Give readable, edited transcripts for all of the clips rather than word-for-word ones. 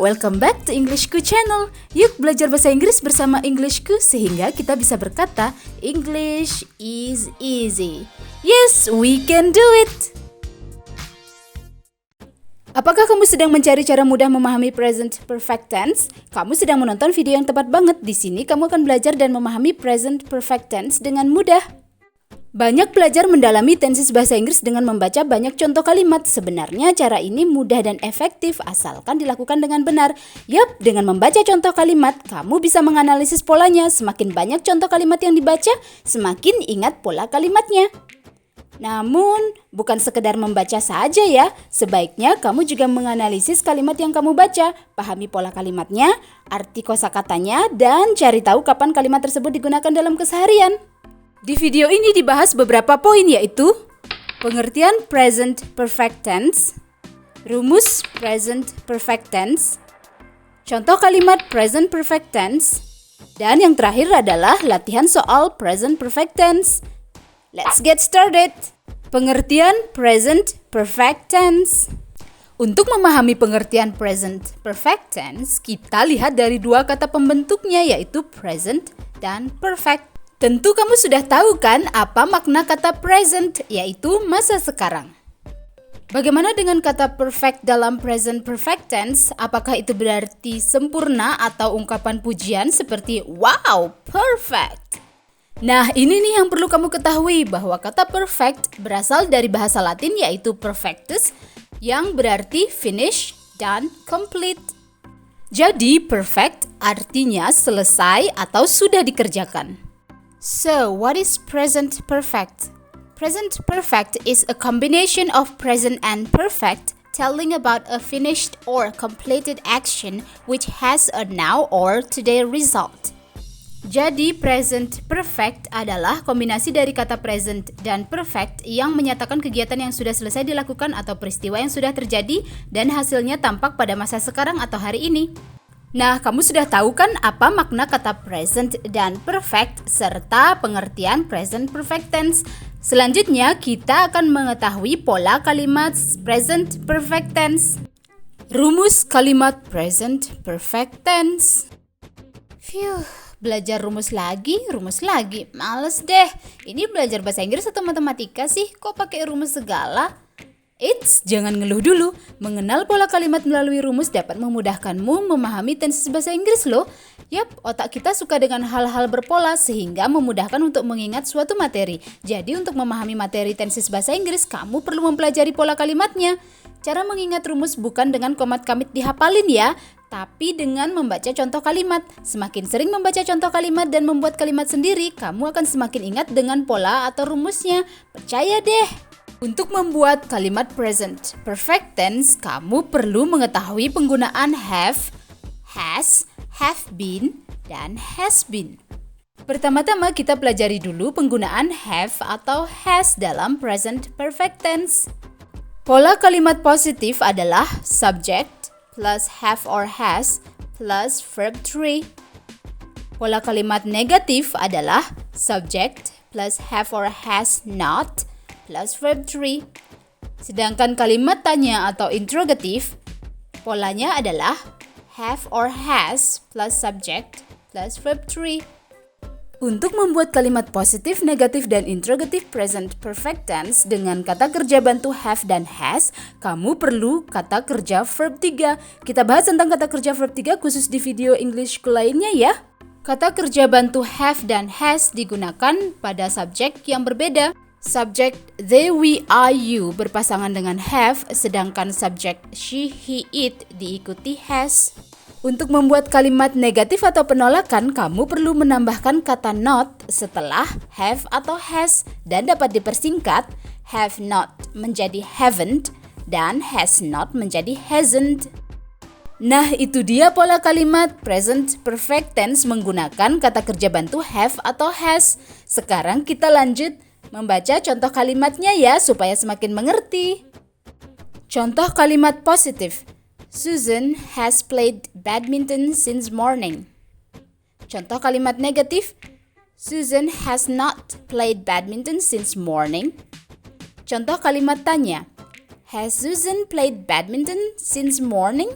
welcome back to Englishku channel. Yuk belajar bahasa Inggris bersama Englishku sehingga kita bisa berkata English is easy. Yes, we can do it. Apakah kamu sedang mencari cara mudah memahami present perfect tense? Kamu sedang menonton video yang tepat banget. Di sini kamu akan belajar dan memahami present perfect tense dengan mudah. Banyak pelajar mendalami tenses bahasa Inggris dengan membaca banyak contoh kalimat. Sebenarnya cara ini mudah dan efektif asalkan dilakukan dengan benar. Yap, dengan membaca contoh kalimat, kamu bisa menganalisis polanya. Semakin banyak contoh kalimat yang dibaca, semakin ingat pola kalimatnya. Namun, bukan sekedar membaca saja ya. Sebaiknya kamu juga menganalisis kalimat yang kamu baca. Pahami pola kalimatnya, arti kosakatanya, dan cari tahu kapan kalimat tersebut digunakan dalam keseharian. Di video ini dibahas beberapa poin yaitu pengertian present perfect tense, rumus present perfect tense, contoh kalimat present perfect tense, dan yang terakhir adalah latihan soal present perfect tense. Let's get started. Pengertian present perfect tense. Untuk memahami pengertian present perfect tense, kita lihat dari dua kata pembentuknya yaitu present dan perfect. Tentu kamu sudah tahu kan apa makna kata present, yaitu masa sekarang. Bagaimana dengan kata perfect dalam present perfect tense? Apakah itu berarti sempurna atau ungkapan pujian seperti wow, perfect? Nah, ini nih yang perlu kamu ketahui bahwa kata perfect berasal dari bahasa Latin yaitu perfectus yang berarti finish dan complete. Jadi, perfect artinya selesai atau sudah dikerjakan. So, what is present perfect? Present perfect is a combination of present and perfect telling about a finished or completed action which has a now or today result. Jadi, present perfect adalah kombinasi dari kata present dan perfect yang menyatakan kegiatan yang sudah selesai dilakukan atau peristiwa yang sudah terjadi dan hasilnya tampak pada masa sekarang atau hari ini. Nah, kamu sudah tahu kan apa makna kata present dan perfect serta pengertian present perfect tense. Selanjutnya, kita akan mengetahui pola kalimat present perfect tense. Rumus kalimat present perfect tense. Belajar rumus lagi. Males deh. Ini belajar bahasa Inggris atau matematika sih? Kok pakai rumus segala? Eits, jangan ngeluh dulu. Mengenal pola kalimat melalui rumus dapat memudahkanmu memahami tenses bahasa Inggris loh. Yap, otak kita suka dengan hal-hal berpola sehingga memudahkan untuk mengingat suatu materi. Jadi untuk memahami materi tenses bahasa Inggris, kamu perlu mempelajari pola kalimatnya. Cara mengingat rumus bukan dengan komat kamit dihafalin ya, tapi dengan membaca contoh kalimat. Semakin sering membaca contoh kalimat dan membuat kalimat sendiri, kamu akan semakin ingat dengan pola atau rumusnya. Percaya deh. Untuk membuat kalimat present perfect tense, kamu perlu mengetahui penggunaan have, has, have been, dan has been. Pertama-tama kita pelajari dulu penggunaan have atau has dalam present perfect tense. Pola kalimat positif adalah subject plus have or has plus verb 3. Pola kalimat negatif adalah subject plus have or has not plus verb 3. Sedangkan kalimat tanya atau interrogatif, polanya adalah have or has plus subject plus verb 3. Untuk membuat kalimat positif, negatif, dan interrogatif present perfect tense dengan kata kerja bantu have dan has, kamu perlu kata kerja verb 3. Kita bahas tentang kata kerja verb 3 khusus di video Englishku lainnya ya. Kata kerja bantu have dan has digunakan pada subjek yang berbeda. Subjek they, we, are, you berpasangan dengan have, sedangkan subjek she, he, it diikuti has. Untuk membuat kalimat negatif atau penolakan, kamu perlu menambahkan kata not setelah have atau has dan dapat dipersingkat have not menjadi haven't dan has not menjadi hasn't. Nah, itu dia pola kalimat present perfect tense menggunakan kata kerja bantu have atau has. Sekarang kita lanjut membaca contoh kalimatnya ya supaya semakin mengerti. Contoh kalimat positif. Susan has played badminton since morning. Contoh kalimat negatif. Susan has not played badminton since morning. Contoh kalimat tanya. Has Susan played badminton since morning?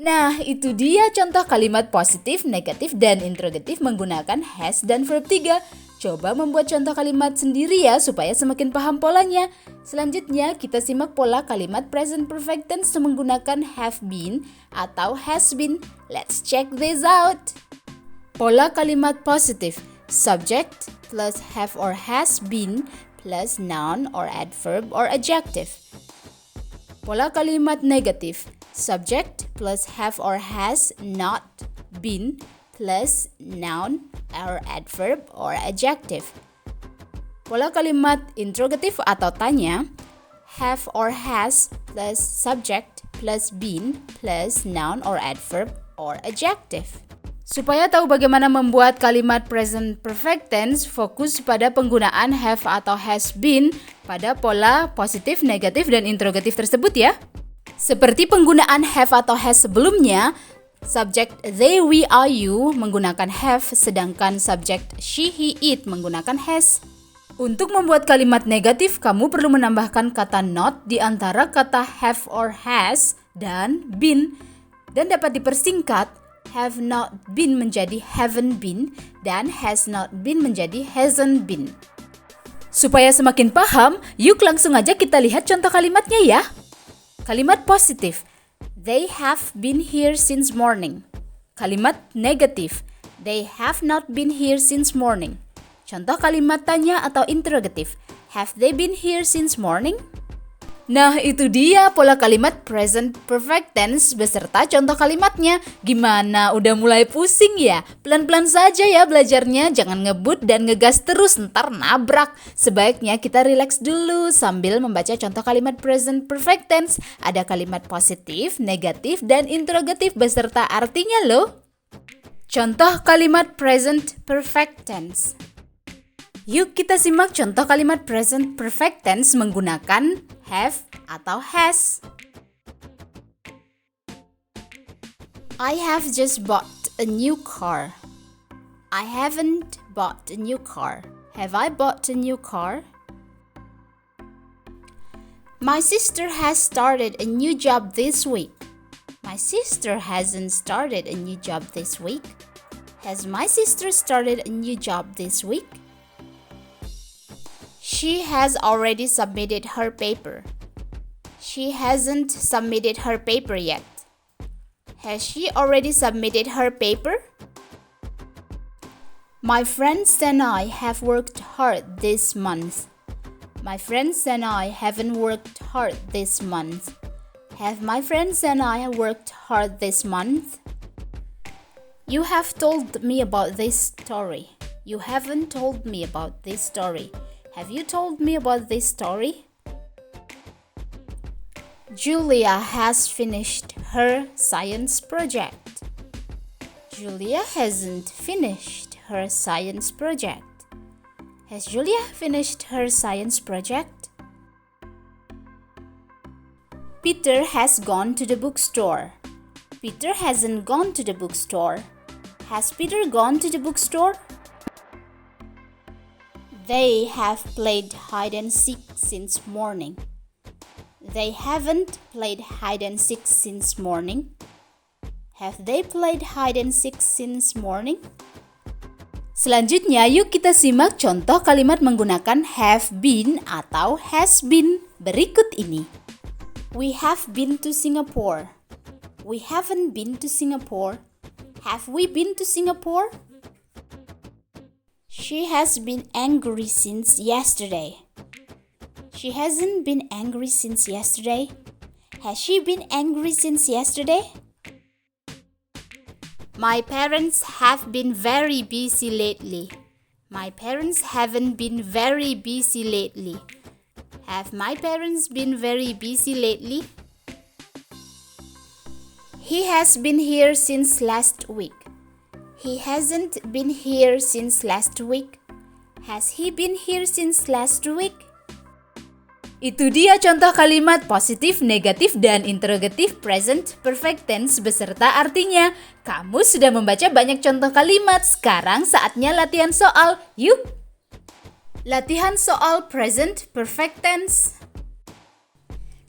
Nah, itu dia contoh kalimat positif, negatif, dan interrogatif menggunakan has dan verb 3. Coba membuat contoh kalimat sendiri ya supaya semakin paham polanya. Selanjutnya, kita simak pola kalimat present perfect tense menggunakan have been atau has been. Let's check this out. Pola kalimat positif, subject plus have or has been plus noun or adverb or adjective. Pola kalimat negatif, subject plus have or has not been plus noun or adverb or adjective. Pola kalimat interrogatif atau tanya, have or has plus subject plus been plus noun or adverb or adjective. Supaya tahu bagaimana membuat kalimat present perfect tense, fokus pada penggunaan have atau has been pada pola positif, negatif, dan interrogatif tersebut ya. Seperti penggunaan have atau has sebelumnya, subjek they, we, are, you menggunakan have, sedangkan subjek she, he, it menggunakan has. Untuk membuat kalimat negatif, kamu perlu menambahkan kata not di antara kata have or has dan been, dan dapat dipersingkat have not been menjadi haven't been dan has not been menjadi hasn't been. Supaya semakin paham, yuk langsung aja kita lihat contoh kalimatnya ya. Kalimat positif, they have been here since morning. Kalimat negatif, they have not been here since morning. Contoh kalimat tanya atau interrogatif, have they been here since morning? Nah, itu dia pola kalimat present perfect tense beserta contoh kalimatnya. Gimana? Udah mulai pusing ya? Pelan-pelan saja ya belajarnya, jangan ngebut dan ngegas terus, ntar nabrak. Sebaiknya kita relax dulu sambil membaca contoh kalimat present perfect tense. Ada kalimat positif, negatif, dan interrogatif beserta artinya loh. Contoh kalimat present perfect tense. Yuk kita simak contoh kalimat present perfect tense menggunakan have atau has. I have just bought a new car. I haven't bought a new car. Have I bought a new car? My sister has started a new job this week. My sister hasn't started a new job this week. Has my sister started a new job this week? She has already submitted her paper. She hasn't submitted her paper yet. Has she already submitted her paper? My friends and I have worked hard this month. My friends and I haven't worked hard this month. Have my friends and I worked hard this month? You have told me about this story. You haven't told me about this story. Have you told me about this story? Julia has finished her science project. Julia hasn't finished her science project. Has Julia finished her science project? Peter has gone to the bookstore. Peter hasn't gone to the bookstore. Has Peter gone to the bookstore? They have played hide and seek since morning. They haven't played hide and seek since morning. Have they played hide and seek since morning? Selanjutnya, yuk kita simak contoh kalimat menggunakan have been atau has been berikut ini. We have been to Singapore. We haven't been to Singapore. Have we been to Singapore? She has been angry since yesterday. She hasn't been angry since yesterday. Has she been angry since yesterday? My parents have been very busy lately. My parents haven't been very busy lately. Have my parents been very busy lately? He has been here since last week. He hasn't been here since last week. Has he been here since last week? Itu dia contoh kalimat positif, negatif, dan interrogatif present perfect tense beserta artinya. Kamu sudah membaca banyak contoh kalimat, sekarang saatnya latihan soal. Yuk! Latihan soal present perfect tense.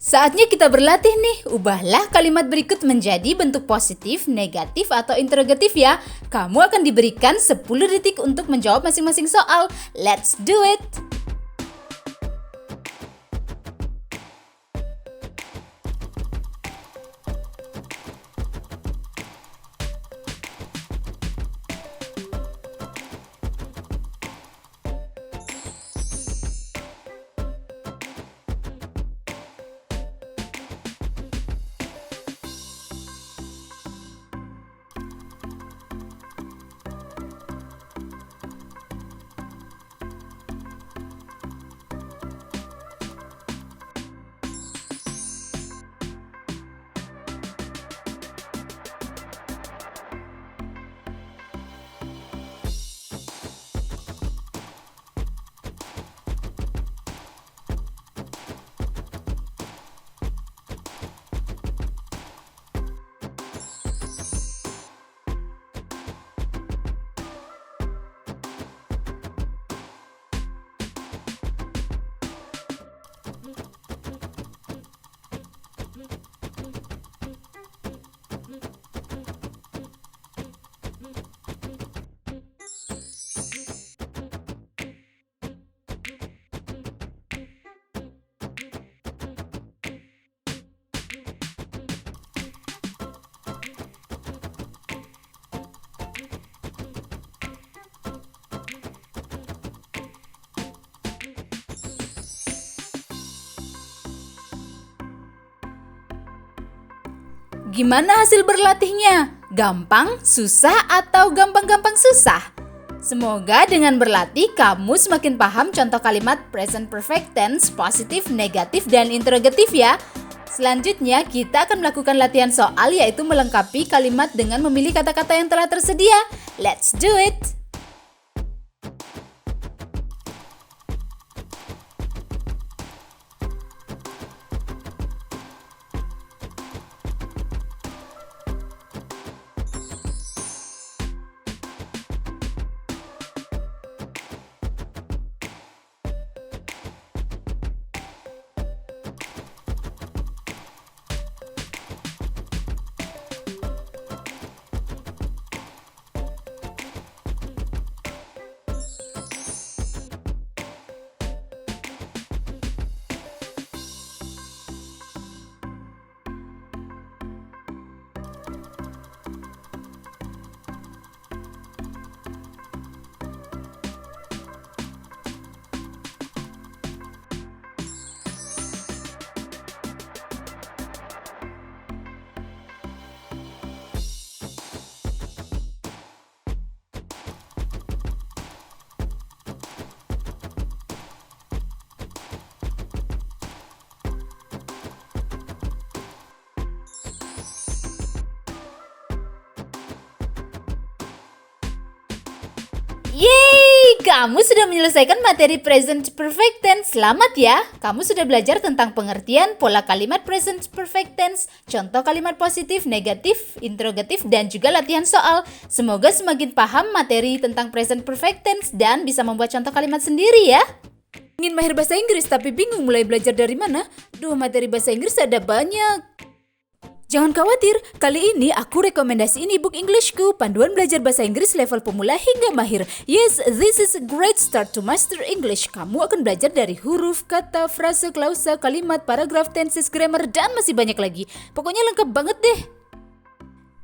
Saatnya kita berlatih nih. Ubahlah kalimat berikut menjadi bentuk positif, negatif, atau interrogatif ya. Kamu akan diberikan 10 detik untuk menjawab masing-masing soal. Let's do it! Gimana hasil berlatihnya? Gampang, susah, atau gampang-gampang susah? Semoga dengan berlatih kamu semakin paham contoh kalimat present perfect tense, positif, negatif, dan interrogatif ya. Selanjutnya kita akan melakukan latihan soal yaitu melengkapi kalimat dengan memilih kata-kata yang telah tersedia. Let's do it! Yeay, kamu sudah menyelesaikan materi present perfect tense. Selamat ya, kamu sudah belajar tentang pengertian pola kalimat present perfect tense, contoh kalimat positif, negatif, interrogatif, dan juga latihan soal. Semoga semakin paham materi tentang present perfect tense dan bisa membuat contoh kalimat sendiri ya. Ingin mahir bahasa Inggris tapi bingung mulai belajar dari mana? Duh, materi bahasa Inggris ada banyak. Jangan khawatir, kali ini aku rekomendasiin ebook Englishku, panduan belajar bahasa Inggris level pemula hingga mahir. Yes, this is a great start to master English. Kamu akan belajar dari huruf, kata, frase, klausa, kalimat, paragraf, tenses, grammar, dan masih banyak lagi. Pokoknya lengkap banget deh.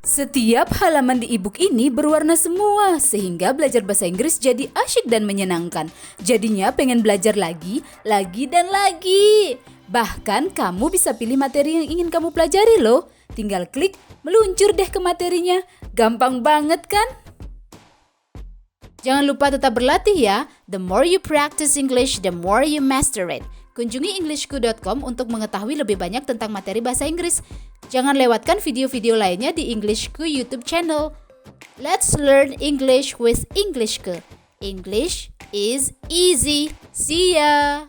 Setiap halaman di ebook ini berwarna semua, sehingga belajar bahasa Inggris jadi asyik dan menyenangkan. Jadinya pengen belajar lagi, dan lagi. Bahkan kamu bisa pilih materi yang ingin kamu pelajari loh. Tinggal klik, meluncur deh ke materinya. Gampang banget kan? Jangan lupa tetap berlatih ya. The more you practice English, the more you master it. Kunjungi englishku.com untuk mengetahui lebih banyak tentang materi bahasa Inggris. Jangan lewatkan video-video lainnya di Englishku YouTube channel. Let's learn English with Englishku. English is easy. See ya!